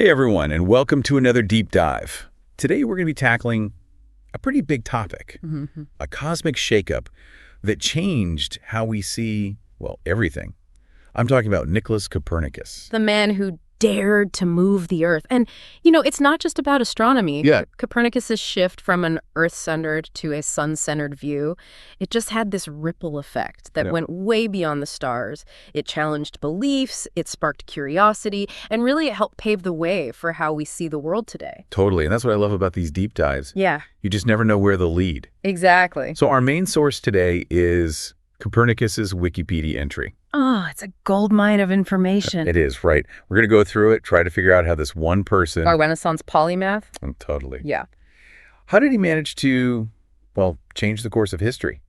Hey everyone, and welcome to another deep dive. Today we're going to be tackling a pretty big topic, a cosmic shakeup that changed how we see, well, everything. I'm talking about Nicolaus Copernicus. The man who dared to move the Earth. And, it's not just about astronomy. Yeah. Copernicus's shift from an Earth-centered to a sun-centered view, it just had this ripple effect that went way beyond the stars. It challenged beliefs, it sparked curiosity, and really it helped pave the way for how we see the world today. Totally, and that's what I love about these deep dives. Yeah. You just never know where they'll lead. Exactly. So our main source today is Copernicus's Wikipedia entry. Oh, it's a goldmine of information. It is, right. We're going to go through it, try to figure out how this one person... Our Renaissance polymath? Oh, totally. Yeah. How did he manage to, well, change the course of history?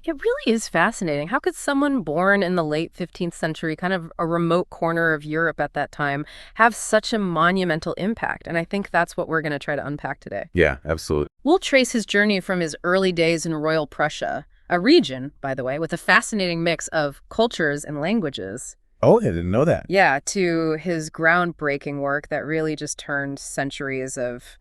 It really is fascinating. How could someone born in the late 15th century, kind of a remote corner of Europe at that time, have such a monumental impact? And I think that's what we're going to try to unpack today. Yeah, absolutely. We'll trace his journey from his early days in Royal Prussia, a region, by the way, with a fascinating mix of cultures and languages. Oh, I didn't know that. Yeah, to his groundbreaking work that really just turned centuries of,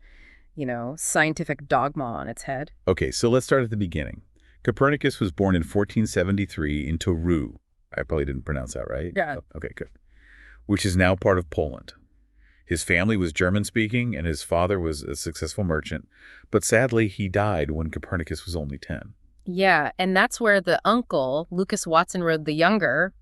scientific dogma on its head. Okay, so let's start at the beginning. Copernicus was born in 1473 in Toru. I probably didn't pronounce that right. Yeah. Oh, okay, good. Which is now part of Poland. His family was German-speaking, and his father was a successful merchant. But sadly, he died when Copernicus was only 10. Yeah, and that's where the uncle, Lucas Watson Rhodes the Younger,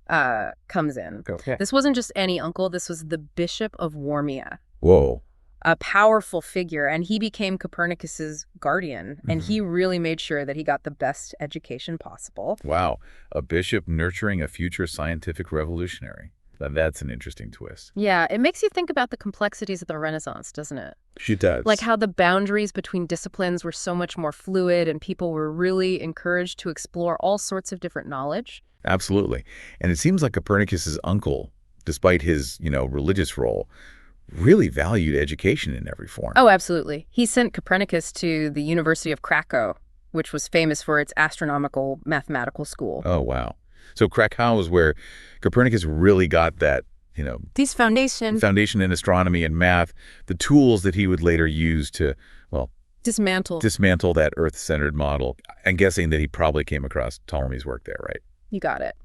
comes in. Okay. This wasn't just any uncle. This was the Bishop of Warmia. Whoa. A powerful figure, and he became Copernicus's guardian, and he really made sure that he got the best education possible. Wow. A bishop nurturing a future scientific revolutionary. Now, that's an interesting twist. Yeah, it makes you think about the complexities of the Renaissance, doesn't it? She does. Like how the boundaries between disciplines were so much more fluid and people were really encouraged to explore all sorts of different knowledge. Absolutely. And it seems like Copernicus's uncle, despite his, religious role, really valued education in every form. Oh, absolutely. He sent Copernicus to the University of Krakow, which was famous for its astronomical mathematical school. Oh, wow. So Krakow is where Copernicus really got that, These foundation in astronomy and math, the tools that he would later use to, well, dismantle that Earth-centered model. I'm guessing that he probably came across Ptolemy's work there, right? You got it.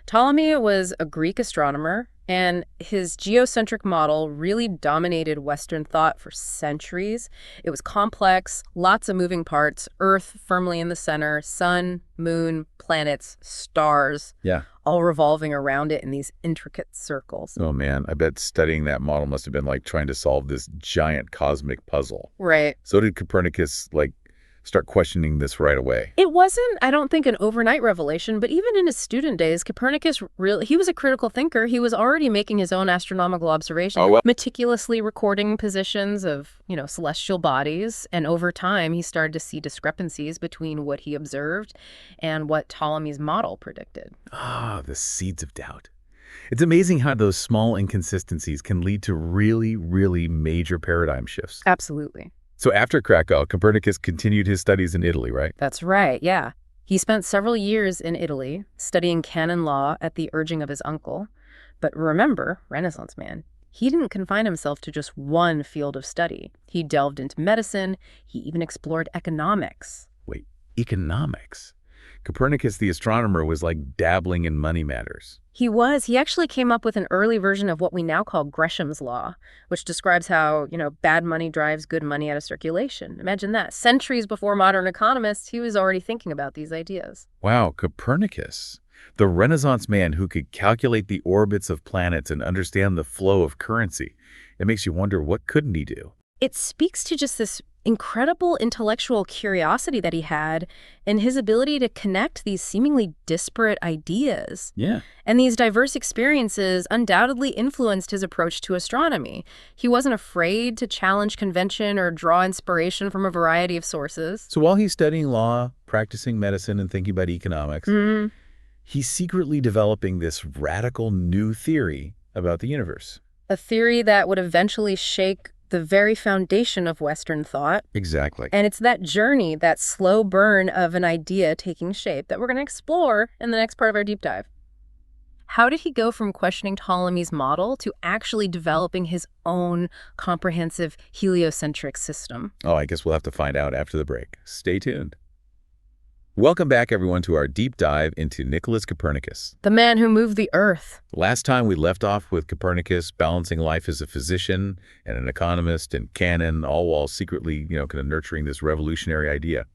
Ptolemy was a Greek astronomer, and his geocentric model really dominated Western thought for centuries. It was complex, lots of moving parts, Earth firmly in the center, sun, moon, planets, stars, all revolving around it in these intricate circles. Oh, man, I bet studying that model must have been like trying to solve this giant cosmic puzzle. Right. So did Copernicus, start questioning this right away? It wasn't, I don't think, an overnight revelation, but even in his student days, Copernicus he was a critical thinker. He was already making his own astronomical observations, meticulously recording positions of, celestial bodies. And over time, he started to see discrepancies between what he observed and what Ptolemy's model predicted. Ah, the seeds of doubt. It's amazing how those small inconsistencies can lead to really, really major paradigm shifts. Absolutely. So after Krakow, Copernicus continued his studies in Italy, right? That's right, yeah. He spent several years in Italy studying canon law at the urging of his uncle. But remember, Renaissance man, he didn't confine himself to just one field of study. He delved into medicine. He even explored economics. Wait, economics? Copernicus, the astronomer, was like dabbling in money matters. He was. He actually came up with an early version of what we now call Gresham's law, which describes how, bad money drives good money out of circulation. Imagine that. Centuries before modern economists, he was already thinking about these ideas. Wow, Copernicus, the Renaissance man who could calculate the orbits of planets and understand the flow of currency. It makes you wonder, what couldn't he do? It speaks to just this incredible intellectual curiosity that he had and his ability to connect these seemingly disparate ideas. Yeah. And these diverse experiences undoubtedly influenced his approach to astronomy. He wasn't afraid to challenge convention or draw inspiration from a variety of sources. So while he's studying law, practicing medicine, and thinking about economics, he's secretly developing this radical new theory about the universe. A theory that would eventually shake the very foundation of Western thought. Exactly. And it's that journey, that slow burn of an idea taking shape that we're going to explore in the next part of our deep dive. How did he go from questioning Ptolemy's model to actually developing his own comprehensive heliocentric system? Oh, I guess we'll have to find out after the break. Stay tuned. Welcome back, everyone, to our deep dive into Nicolaus Copernicus. The man who moved the Earth. Last time we left off with Copernicus balancing life as a physician and an economist and canon, all while secretly, kind of nurturing this revolutionary idea,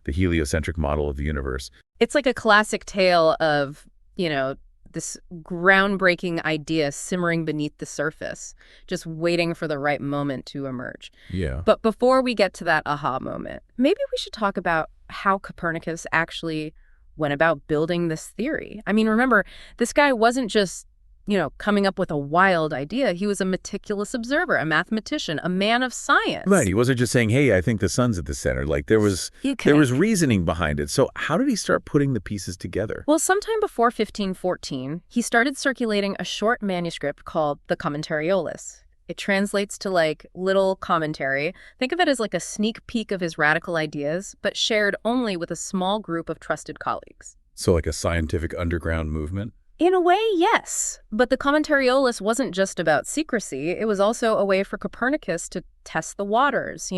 the heliocentric model of the universe. It's like a classic tale of, this groundbreaking idea simmering beneath the surface, just waiting for the right moment to emerge. Yeah. But before we get to that aha moment, maybe we should talk about how Copernicus actually went about building this theory. I mean, remember, this guy wasn't just, coming up with a wild idea. He was a meticulous observer, a mathematician, a man of science. Right. He wasn't just saying, hey, I think the sun's at the center. Like there was reasoning behind it. So how did he start putting the pieces together? Well, sometime before 1514, he started circulating a short manuscript called the Copernicus. It translates to little commentary. Think of it as like a sneak peek of his radical ideas, but shared only with a small group of trusted colleagues. So like a scientific underground movement? In a way, yes. But the Copernicus wasn't just about secrecy. It was also a way for Copernicus to test the waters,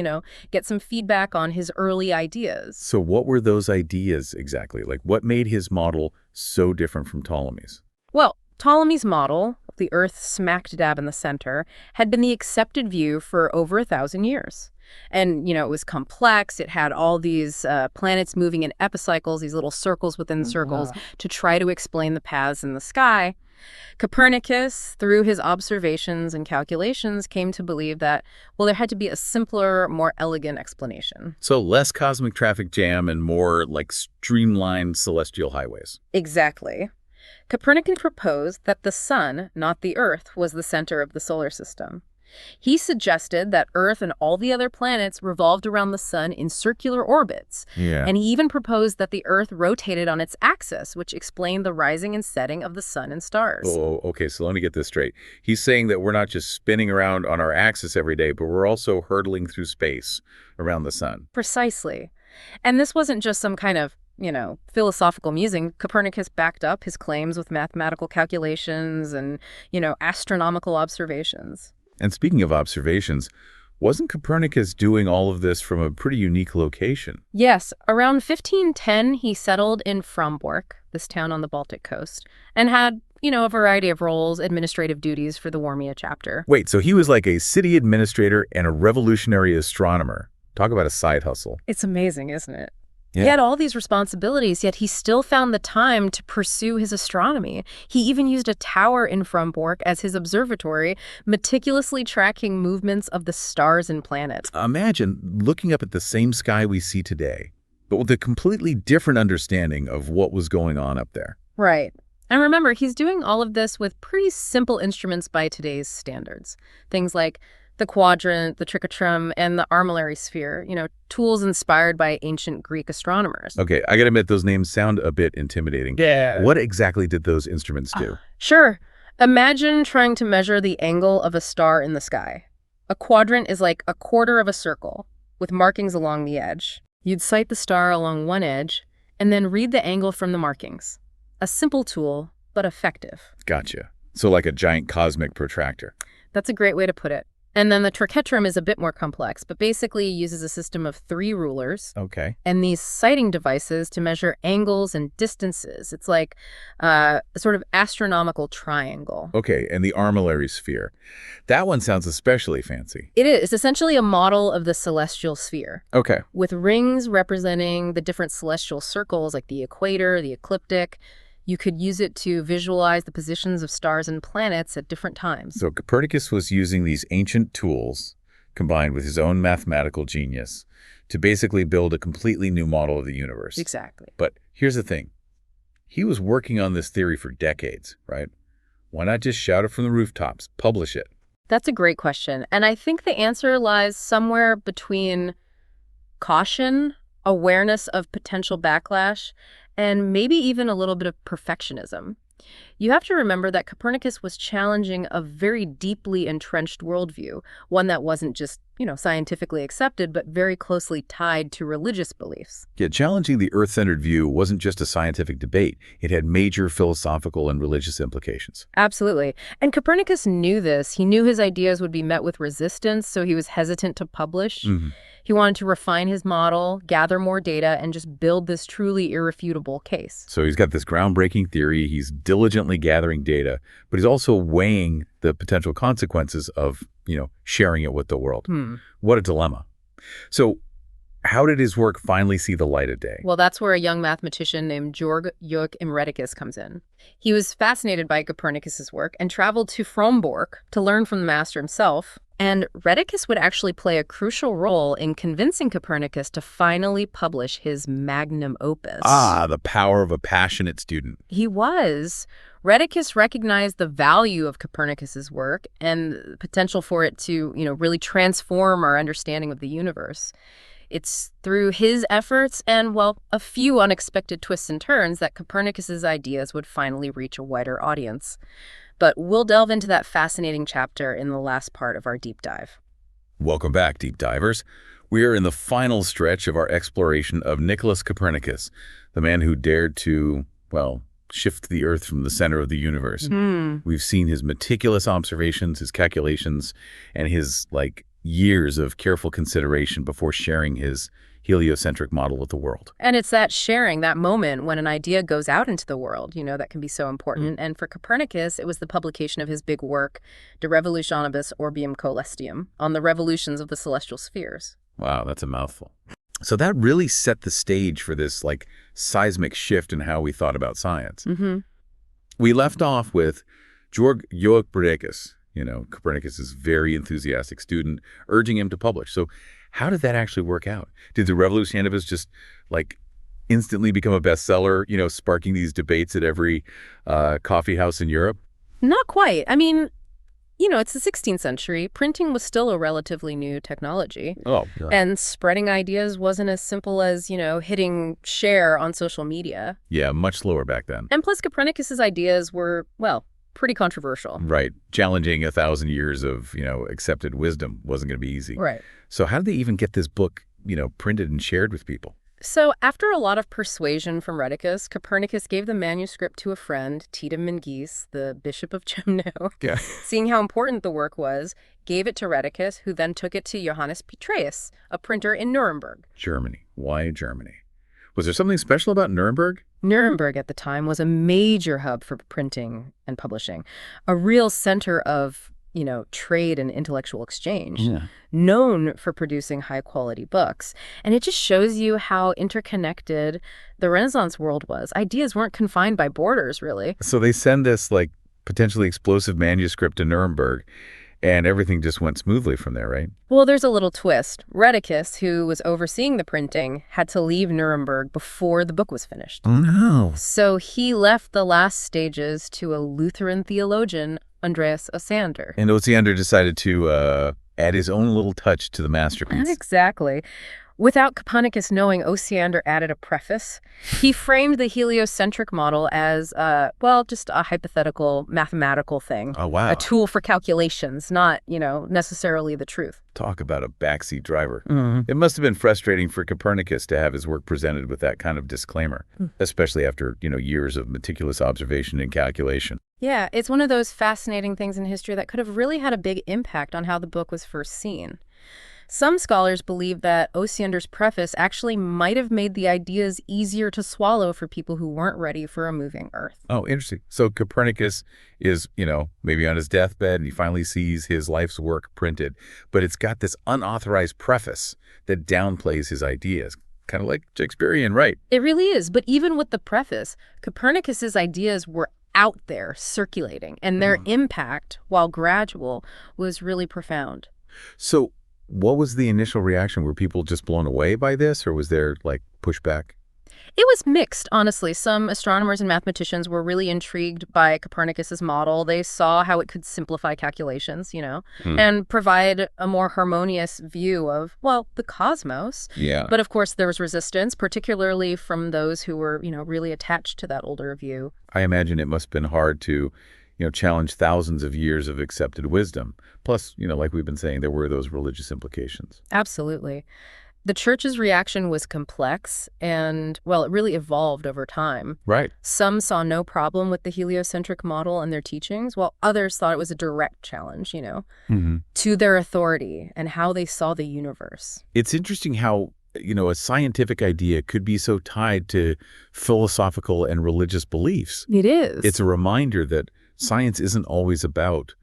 get some feedback on his early ideas. So what were those ideas exactly? Like what made his model so different from Ptolemy's? Well, Ptolemy's model, the Earth smack dab in the center, had been the accepted view for over 1,000 years. And, it was complex. It had all these planets moving in epicycles, these little circles within circles, to try to explain the paths in the sky. Copernicus, through his observations and calculations, came to believe that, there had to be a simpler, more elegant explanation. So less cosmic traffic jam and more streamlined celestial highways. Exactly. Copernicus proposed that the sun, not the Earth, was the center of the solar system. He suggested that Earth and all the other planets revolved around the sun in circular orbits. Yeah. And he even proposed that the Earth rotated on its axis, which explained the rising and setting of the sun and stars. Oh, okay. So let me get this straight. He's saying that we're not just spinning around on our axis every day, but we're also hurtling through space around the sun. Precisely. And this wasn't just some kind of philosophical musing. Copernicus backed up his claims with mathematical calculations and, astronomical observations. And speaking of observations, wasn't Copernicus doing all of this from a pretty unique location? Yes. Around 1510, he settled in Frombork, this town on the Baltic coast, and had, a variety of roles, administrative duties for the Warmia chapter. Wait, so he was like a city administrator and a revolutionary astronomer. Talk about a side hustle. It's amazing, isn't it? Yeah. He had all these responsibilities, yet he still found the time to pursue his astronomy. He even used a tower in Frombork as his observatory, meticulously tracking movements of the stars and planets. Imagine looking up at the same sky we see today, but with a completely different understanding of what was going on up there. Right. And remember, he's doing all of this with pretty simple instruments by today's standards. Things like the quadrant, the trichotrum, and the armillary sphere, tools inspired by ancient Greek astronomers. Okay, I gotta admit, those names sound a bit intimidating. Yeah. What exactly did those instruments do? Sure. Imagine trying to measure the angle of a star in the sky. A quadrant is like a quarter of a circle, with markings along the edge. You'd sight the star along one edge, and then read the angle from the markings. A simple tool, but effective. Gotcha. So like a giant cosmic protractor. That's a great way to put it. And then the trichotrum is a bit more complex, but basically uses a system of 3 rulers. Okay. And these sighting devices to measure angles and distances. It's like a sort of astronomical triangle. Okay, and the armillary sphere. That one sounds especially fancy. It is. It's essentially a model of the celestial sphere, Okay. with rings representing the different celestial circles, like the equator, the ecliptic. You could use it to visualize the positions of stars and planets at different times. So Copernicus was using these ancient tools, combined with his own mathematical genius, to basically build a completely new model of the universe. Exactly. But here's the thing. He was working on this theory for decades, right? Why not just shout it from the rooftops, publish it? That's a great question. And I think the answer lies somewhere between caution, awareness of potential backlash, and maybe even a little bit of perfectionism. You have to remember that Copernicus was challenging a very deeply entrenched worldview, one that wasn't just, scientifically accepted, but very closely tied to religious beliefs. Yet challenging the Earth-centered view wasn't just a scientific debate. It had major philosophical and religious implications. Absolutely. And Copernicus knew this. He knew his ideas would be met with resistance, so he was hesitant to publish. He wanted to refine his model, gather more data, and just build this truly irrefutable case. So he's got this groundbreaking theory. He's diligently gathering data, but he's also weighing the potential consequences of, sharing it with the world. What a dilemma. So how did his work finally see the light of day? Well, that's where a young mathematician named Georg Joachim Rheticus comes in. He was fascinated by Copernicus's work and traveled to Frombork to learn from the master himself. And Rheticus would actually play a crucial role in convincing Copernicus to finally publish his magnum opus. Ah, the power of a passionate student. He was. Rheticus recognized the value of Copernicus's work and the potential for it to, really transform our understanding of the universe. It's through his efforts and, a few unexpected twists and turns that Copernicus's ideas would finally reach a wider audience. But we'll delve into that fascinating chapter in the last part of our deep dive. Welcome back, deep divers. We are in the final stretch of our exploration of Nicolaus Copernicus, the man who dared to, shift the Earth from the center of the universe. We've seen his meticulous observations, his calculations, and his, years of careful consideration before sharing his heliocentric model with the world. And it's that sharing, that moment when an idea goes out into the world, that can be so important. And for Copernicus, it was the publication of his big work, De Revolutionibus Orbium Coelestium, on the revolutions of the celestial spheres. Wow, that's a mouthful. So that really set the stage for this, seismic shift in how we thought about science. We left off with Georg Joachim Rheticus, Copernicus's very enthusiastic student, urging him to publish. So how did that actually work out? Did the Revolutionibus just, instantly become a bestseller, sparking these debates at every coffee house in Europe? Not quite. I mean, it's the 16th century. Printing was still a relatively new technology. Oh, yeah. And spreading ideas wasn't as simple as, hitting share on social media. Yeah, much slower back then. And plus, Copernicus's ideas were, pretty controversial. Right. Challenging 1,000 years of, accepted wisdom wasn't going to be easy. Right. So how did they even get this book, printed and shared with people? So after a lot of persuasion from Rheticus, Copernicus gave the manuscript to a friend, Tidem Mengies, the Bishop of Chemno. Yeah. Seeing how important the work was, gave it to Rheticus, who then took it to Johannes Petraeus, a printer in Nuremberg. Germany. Why Germany? Was there something special about Nuremberg? Nuremberg at the time was a major hub for printing and publishing, a real center of, trade and intellectual exchange, known for producing high-quality books. And it just shows you how interconnected the Renaissance world was. Ideas weren't confined by borders, really. So they send this, potentially explosive manuscript to Nuremberg, and everything just went smoothly from there, right? Well, there's a little twist. Rheticus, who was overseeing the printing, had to leave Nuremberg before the book was finished. Oh, no. So he left the last stages to a Lutheran theologian, Andreas Osiander. And Osiander decided to add his own little touch to the masterpiece. Exactly. Without Copernicus knowing, Osiander added a preface. He framed the heliocentric model as, just a hypothetical mathematical thing. Oh, wow. A tool for calculations, not, necessarily the truth. Talk about a backseat driver. It must have been frustrating for Copernicus to have his work presented with that kind of disclaimer, especially after, years of meticulous observation and calculation. Yeah, it's one of those fascinating things in history that could have really had a big impact on how the book was first seen. Some scholars believe that Osiander's preface actually might have made the ideas easier to swallow for people who weren't ready for a moving Earth. Oh, interesting. So Copernicus is, maybe on his deathbed and he finally sees his life's work printed, but it's got this unauthorized preface that downplays his ideas. Kind of like Shakespearean, right? It really is. But even with the preface, Copernicus's ideas were out there circulating, and their impact, while gradual, was really profound. So what was the initial reaction? Were people just blown away by this, or was there, pushback? It was mixed, honestly. Some astronomers and mathematicians were really intrigued by Copernicus's model. They saw how it could simplify calculations, Hmm. and provide a more harmonious view of, well, the cosmos. Yeah. But of course, there was resistance, particularly from those who were, really attached to that older view. I imagine it must have been hard to, challenge thousands of years of accepted wisdom. Plus, like we've been saying, there were those religious implications. Absolutely. The church's reaction was complex and, well, it really evolved over time. Right. Some saw no problem with the heliocentric model and their teachings, while others thought it was a direct challenge, Hmm. to their authority and how they saw the universe. It's interesting how, a scientific idea could be so tied to philosophical and religious beliefs. It is. It's a reminder that science isn't always about,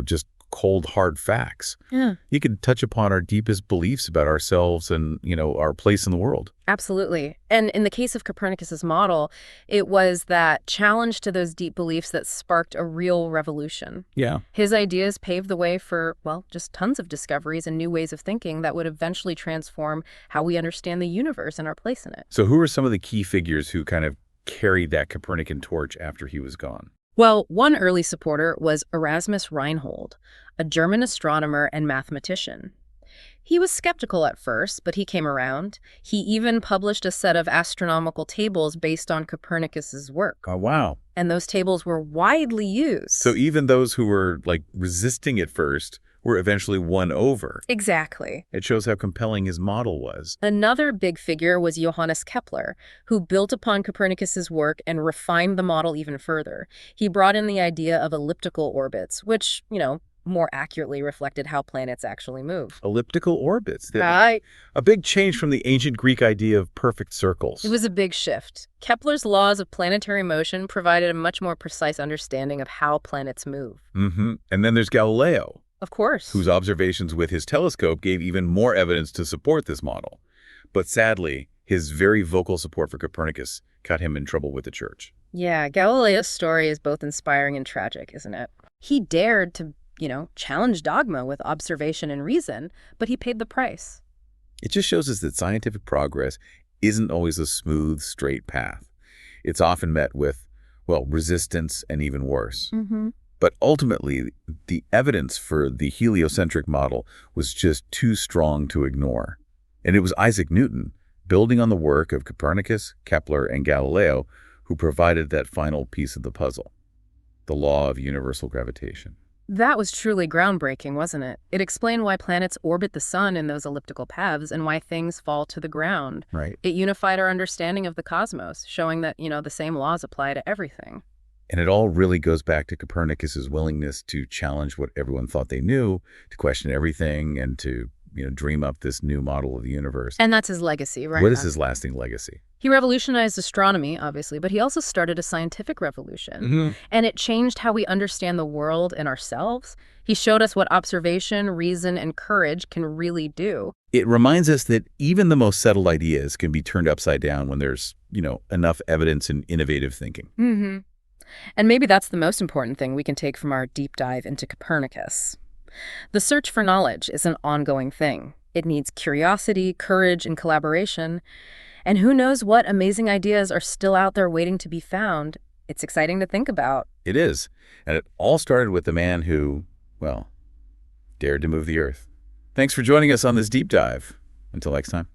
just cold, hard facts. Yeah, You could touch upon our deepest beliefs about ourselves and, our place in the world. absolutely. And in the case of Copernicus's model, it was that challenge to those deep beliefs that sparked a real revolution. Yeah. His ideas paved the way for, well, just tons of discoveries and new ways of thinking that would eventually transform how we understand the universe and our place in it. So who are some of the key figures who kind of carried that Copernican torch after he was gone? Well, one early supporter was Erasmus Reinhold, a German astronomer and mathematician. He was skeptical at first, but he came around. He even published a set of astronomical tables based on Copernicus's work, Oh, wow. and those tables were widely used. So even those who were resisting at first were eventually won over. Exactly. It shows how compelling his model was. Another big figure was Johannes Kepler, who built upon Copernicus's work and refined the model even further. He brought in the idea of elliptical orbits, which, more accurately reflected how planets actually move. Elliptical orbits. Right. A big change from the ancient Greek idea of perfect circles. It was a big shift. Kepler's laws of planetary motion provided a much more precise understanding of how planets move. And then there's Galileo, Of course. whose observations with his telescope gave even more evidence to support this model. But sadly, his very vocal support for Copernicus got him in trouble with the church. Yeah, Galileo's story is both inspiring and tragic, isn't it? He dared to, challenge dogma with observation and reason, but he paid the price. It just shows us that scientific progress isn't always a smooth, straight path. It's often met with, resistance and even worse. Mm-hmm. But ultimately, the evidence for the heliocentric model was just too strong to ignore. And it was Isaac Newton, building on the work of Copernicus, Kepler, and Galileo, who provided that final piece of the puzzle, the law of universal gravitation. That was truly groundbreaking, wasn't it? It explained why planets orbit the sun in those elliptical paths and why things fall to the ground. Right. It unified our understanding of the cosmos, showing that, the same laws apply to everything. And it all really goes back to Copernicus's willingness to challenge what everyone thought they knew, to question everything, and to, dream up this new model of the universe. And that's his legacy, right? What is his lasting legacy? He revolutionized astronomy, obviously, but he also started a scientific revolution. Mm-hmm. And it changed how we understand the world and ourselves. He showed us what observation, reason, and courage can really do. It reminds us that even the most settled ideas can be turned upside down when there's, enough evidence and innovative thinking. Mm-hmm. And maybe that's the most important thing we can take from our deep dive into Copernicus. The search for knowledge is an ongoing thing. It needs curiosity, courage, and collaboration. And who knows what amazing ideas are still out there waiting to be found. It's exciting to think about. It is. And it all started with the man who, dared to move the Earth. Thanks for joining us on this deep dive. Until next time.